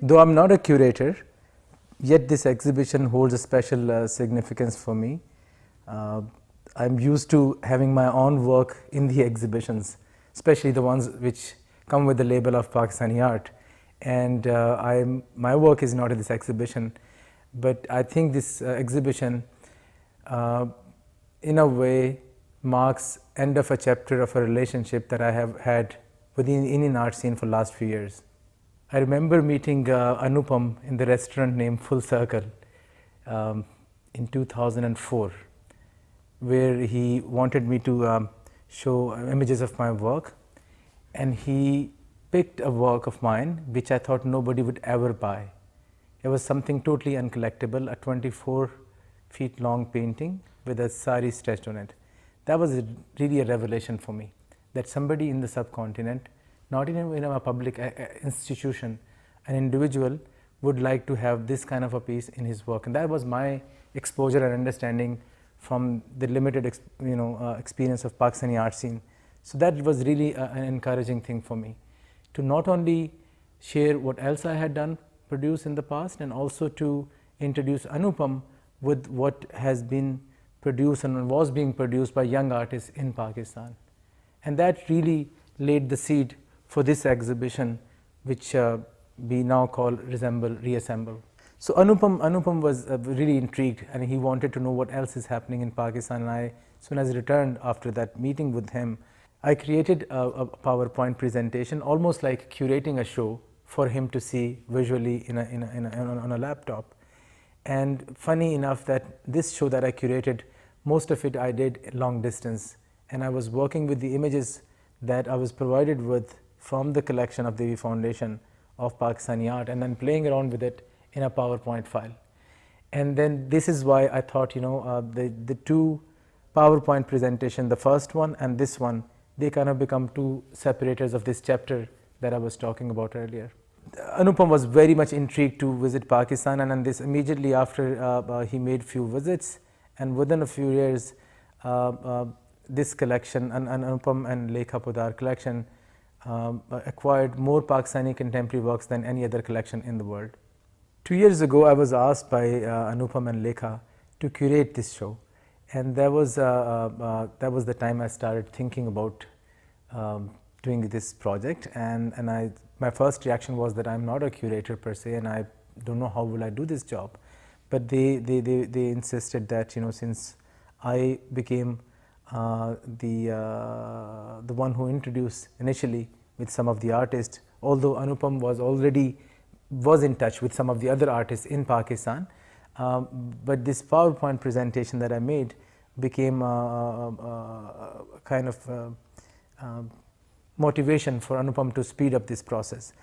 Though I'm not a curator, yet this exhibition holds a special significance for me. I'm used to having my own work in the exhibitions, especially the ones which come with the label of Pakistani art. And my work is not in this exhibition, but I think this exhibition in a way marks end of a chapter of a relationship that I have had with the Indian art scene for last few years. I remember meeting Anupam in the restaurant named Full Circle in 2004, where he wanted me to show images of my work, and he picked a work of mine which I thought nobody would ever buy. It was something totally uncollectible, a 24 feet long painting with a sari stretched on it. That was really a revelation for me, that somebody in the subcontinent, not even in a public institution, an individual would like to have this kind of a piece in his work. And that was my exposure and understanding from the limited experience of Pakistani art scene. So that was really an encouraging thing for me, to not only share what else I had done, produced in the past, and also to introduce Anupam with what has been produced and was being produced by young artists in Pakistan. And that really laid the seed for this exhibition, which we now call Resemble Reassemble. So Anupam was really intrigued, and he wanted to know what else is happening in Pakistan. And as soon as I returned after that meeting with him, I created a PowerPoint presentation, almost like curating a show for him to see visually on a laptop. And funny enough that this show that I curated, most of it I did long distance, and I was working with the images that I was provided with from the collection of Devi Foundation of Pakistani art, and then playing around with it in a PowerPoint file. And then this is why I thought, the two PowerPoint presentation, the first one and this one, they kind of become two separators of this chapter that I was talking about earlier. Anupam was very much intrigued to visit Pakistan, and then this immediately after he made few visits, and within a few years this collection, and Anupam and Lekha Podar collection acquired more Pakistani contemporary works than any other collection in the world. 2 years ago I was asked by Anupam and Lekha to curate this show, and that was the time I started thinking about doing this project, and my first reaction was that I'm not a curator per se, and I don't know how will I do this job. But they insisted that since I became the one who introduced initially with some of the artists, although Anupam was in touch with some of the other artists in Pakistan, but this PowerPoint presentation that I made became a kind of motivation for Anupam to speed up this process.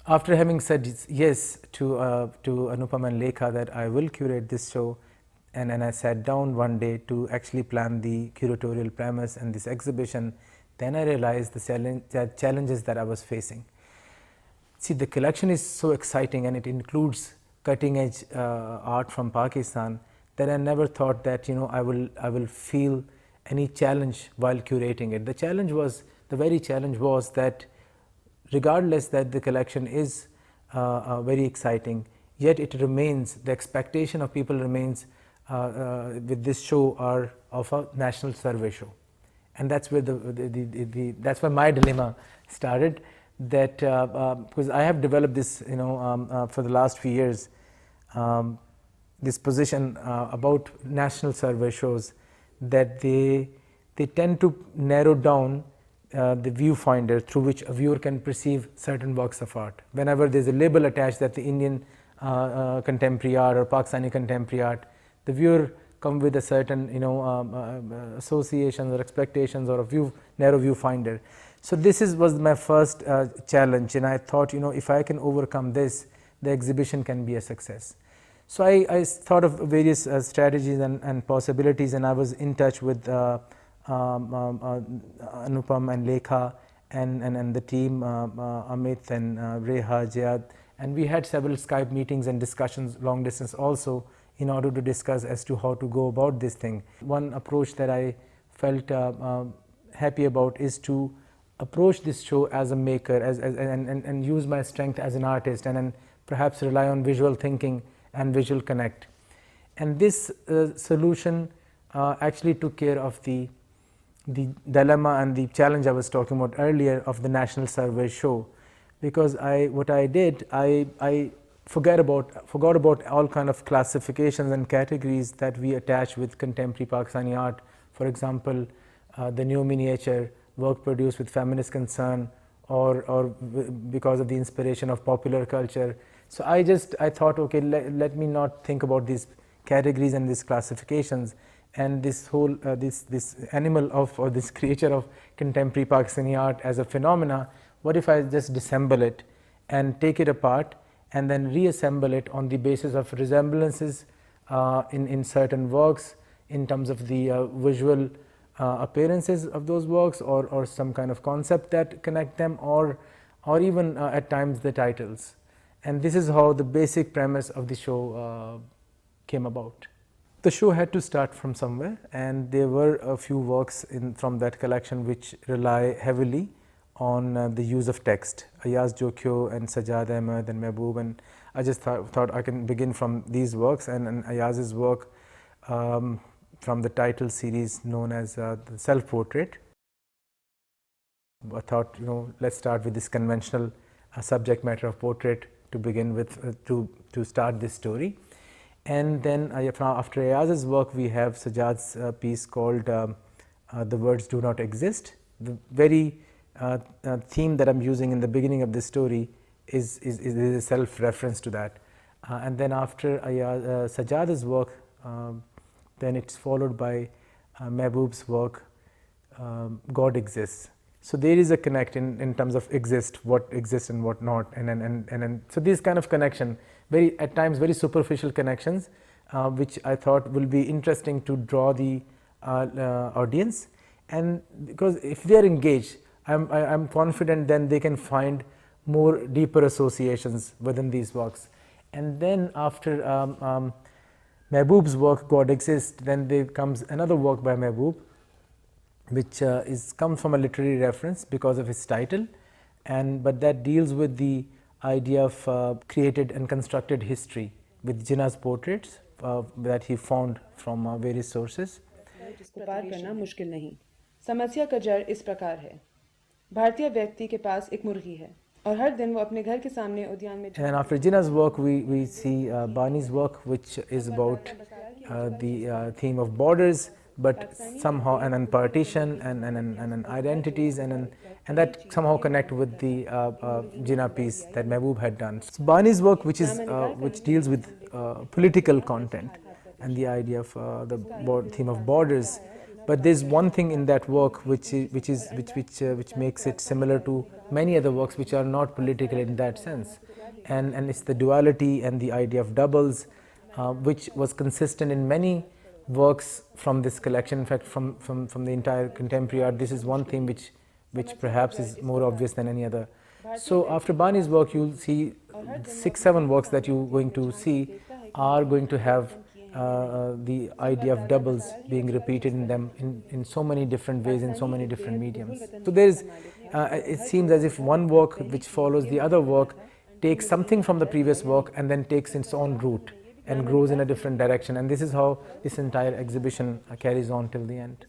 After having said yes to Anupam and Lekha that I will curate this show, and I sat down one day to actually plan the curatorial premise and this exhibition, then I realized the challenges that I was facing. See, the collection is so exciting, and it includes cutting edge art from Pakistan, that I never thought that I will feel any challenge while curating it. The very challenge was that regardless that the collection is very exciting, yet it remains, the expectation of people remains with this show are of a national survey show. And that's where that's where my dilemma started, that because I have developed this for the last few years, this position about national survey shows, that they tend to narrow down the viewfinder through which a viewer can perceive certain works of art. Whenever there's a label attached that the Indian contemporary art or Pakistani contemporary art, the viewer come with a certain associations or expectations or a narrow viewfinder. So this was my first challenge, and I thought if I can overcome this, the exhibition can be a success. So I thought of various strategies and possibilities, and I was in touch with Anupam and Lekha and the team, Amit and Reha, Jayad, and we had several Skype meetings and discussions long distance also, in order to discuss as to how to go about this thing. One approach that I felt happy about is to approach this show as a maker and use my strength as an artist, and then perhaps rely on visual thinking and visual connect. And this solution actually took care of the dilemma and the challenge I was talking about earlier of the national survey show, because what I did, I forgot about all kind of classifications and categories that we attach with contemporary Pakistani art. For example, the new miniature, work produced with feminist concern, or because of the inspiration of popular culture. So I thought, okay, let me not think about these categories and these classifications, and this whole this animal of, or this creature of contemporary Pakistani art as a phenomena. What if I just disassemble it and take it apart and then reassemble it on the basis of resemblances in certain works, in terms of the visual appearances of those works, or some kind of concept that connect them, or even at times the titles. And this is how the basic premise of the show came about. The show had to start from somewhere, and there were a few works from that collection which rely heavily on the use of text. Ayaz Jokyo and Sajjad Ahmed and Mehboob, and I just thought I can begin from these works, and Ayaz's work from the title series known as the Self-Portrait. I thought, let's start with this conventional subject matter of portrait to begin with, to start this story. And then after Ayaz's work, we have Sajjad's piece called The Words Do Not Exist. The very theme that I'm using in the beginning of this story is a self-reference to that. And then after Sajjad's work, then it's followed by Mehboob's work, God Exists. So there is a connect in terms of what exists and what not, and so this kind of connection, at times very superficial connections, which I thought will be interesting to draw the audience. And because if they are engaged, I'm confident then they can find more deeper associations within these works. And then after Mehboob's work, God Exists, then there comes another work by Mehboob, which comes from a literary reference because of his title, but that deals with the idea of created and constructed history with Jinnah's portraits that he found from various sources. जिसको पार करना मुश्किल नहीं। समस्या का जड़ इस प्रकार है, भारतीय व्यक्ति के पास एक मुर्गी है और हर दिन वो अपने घर के सामने उद्यान में। And after Jinnah's work, we see Bani's work, which is about the theme of borders, but somehow and partition and identities, and that somehow connect with the Jinnah piece that Mehboob had done. So Bani's work, which deals with political content and the idea of the theme of borders, but there's one thing in that work which makes it similar to many other works which are not political in that sense, and it's the duality and the idea of doubles, which was consistent in many works from this collection. In fact, from the entire contemporary art, this is one theme which perhaps is more obvious than any other. So after Bani's work, you'll see 6-7 works that you're going to see are going to have the idea of doubles being repeated in them in so many different ways, in so many different mediums. So there's it seems as if one work which follows the other work takes something from the previous work and then takes its own route and grows in a different direction, and this is how this entire exhibition carries on till the end.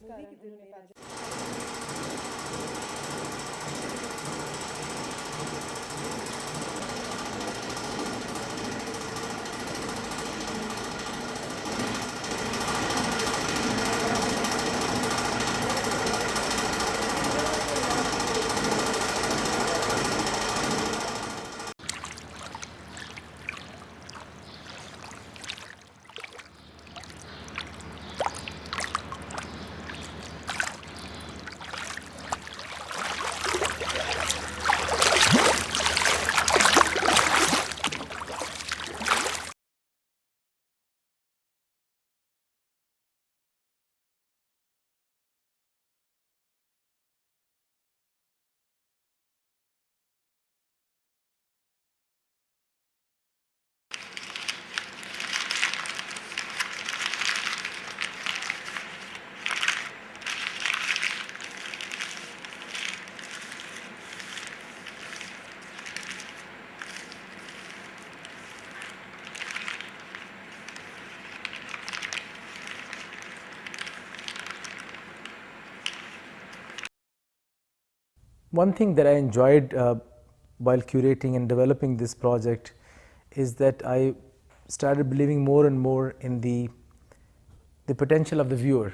one thing that I enjoyed while curating and developing this project is that I started believing more and more in the potential of the viewer,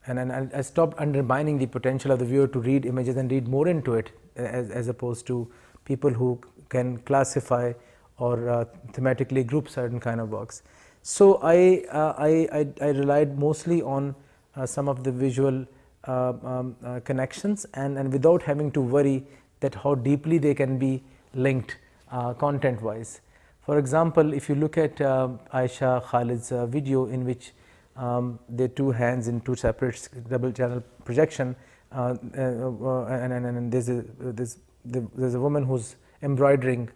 and I stopped undermining the potential of the viewer to read images and read more into it, as opposed to people who can classify or thematically group certain kind of works. So I relied mostly on some of the visual connections, and without having to worry that how deeply they can be linked content wise. For example, if you look at Aisha Khalid's video, in which there are two hands in two separate double channel projection, and there's a woman who's embroidering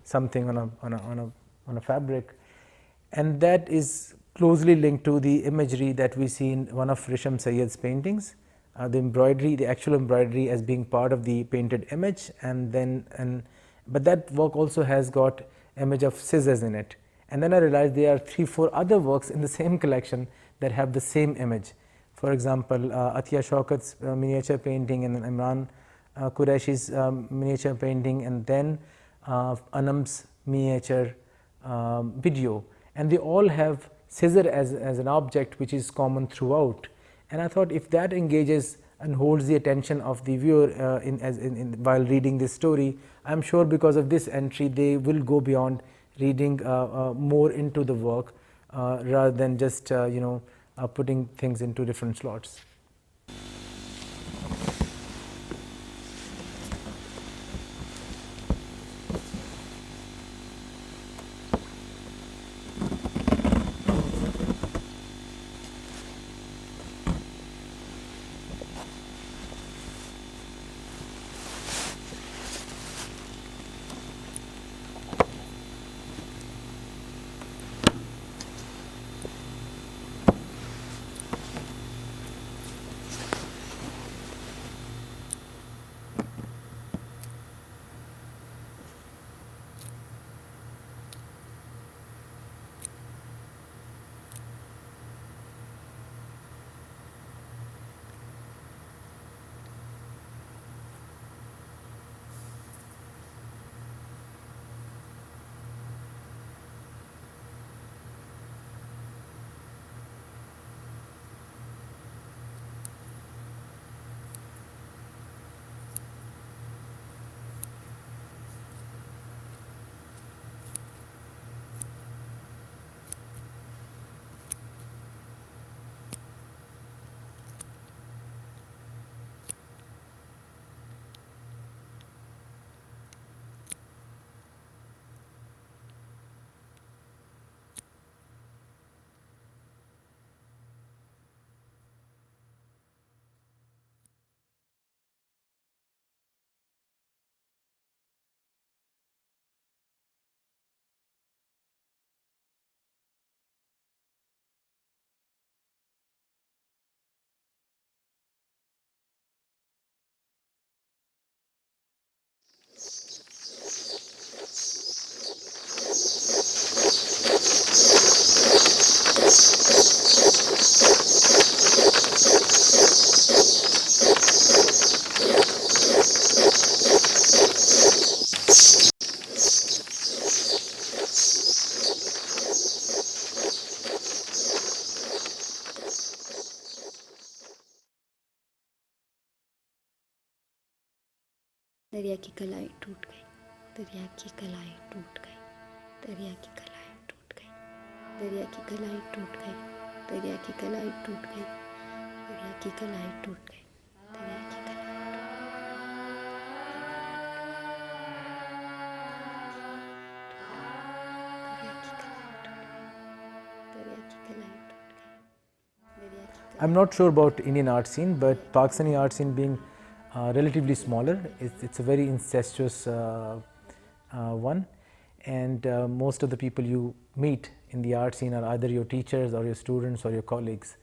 something on a fabric, and that is closely linked to the imagery that we see in one of Risham Sayyed's paintings. The embroidery, the actual embroidery, as being part of the painted image, but that work also has got image of scissors in it. And then I realized there are 3-4 other works in the same collection that have the same image. For example, Atiya Shaukat's miniature painting, and Imran Qureshi's miniature painting, and then Anam's miniature video, and they all have scissor as an object which is common throughout. And I thought, if that engages and holds the attention of the viewer while reading this story, I am sure because of this entry they will go beyond reading more into the work rather than just putting things into different slots. दरिया की कलाई टूट गई, दरिया की कलाई टूट गई, दरिया की कलाई टूट गई, दरिया की कलाई टूट गई, दरिया की कलाई टूट गई, दरिया की कलाई टूट गई, दरिया की कलाई I'm not sure about Indian art scene, but Pakistani art scene being relatively smaller, it's a very incestuous one, and most of the people you meet in the art scene are either your teachers or your students or your colleagues.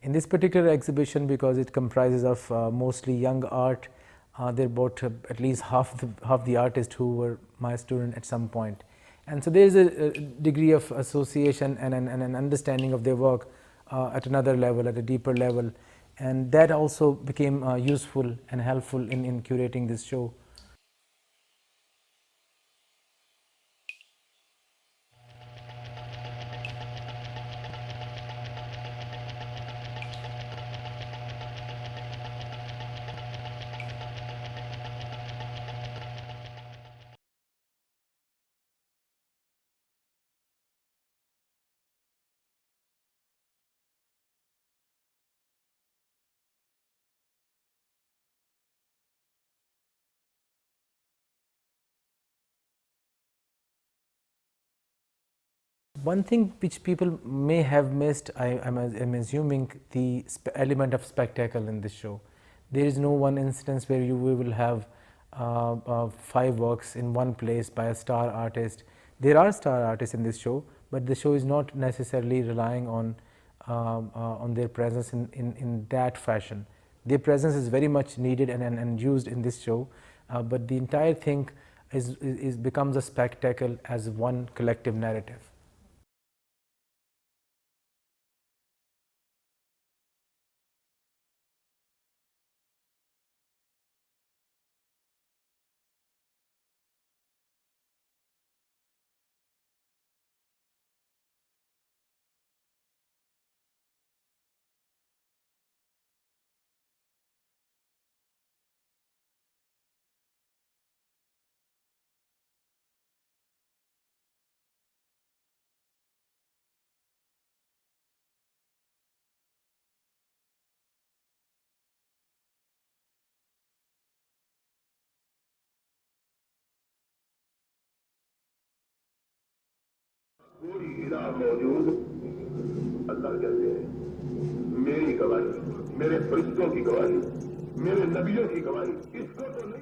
In this particular exhibition, because it comprises of mostly young art, there are about at least half the artists who were my student at some point, and so there is a degree of association and an understanding of their work at another level, at a deeper level, and that also became useful and helpful in curating this show. One thing which people may have missed, I'm assuming, the element of spectacle in this show. There is no one instance where you will have 5 works in one place by a star artist. There are star artists in this show, but the show is not necessarily relying on their presence in that fashion. Their presence is very much needed and used in this show, but the entire thing becomes a spectacle as one collective narrative. कोई इलाह मौजूद, अल्लाह कहते हैं मेरी गवाही, मेरे फरिश्तों की गवाही, मेरे नबियों की गवाही, इसको तो नहीं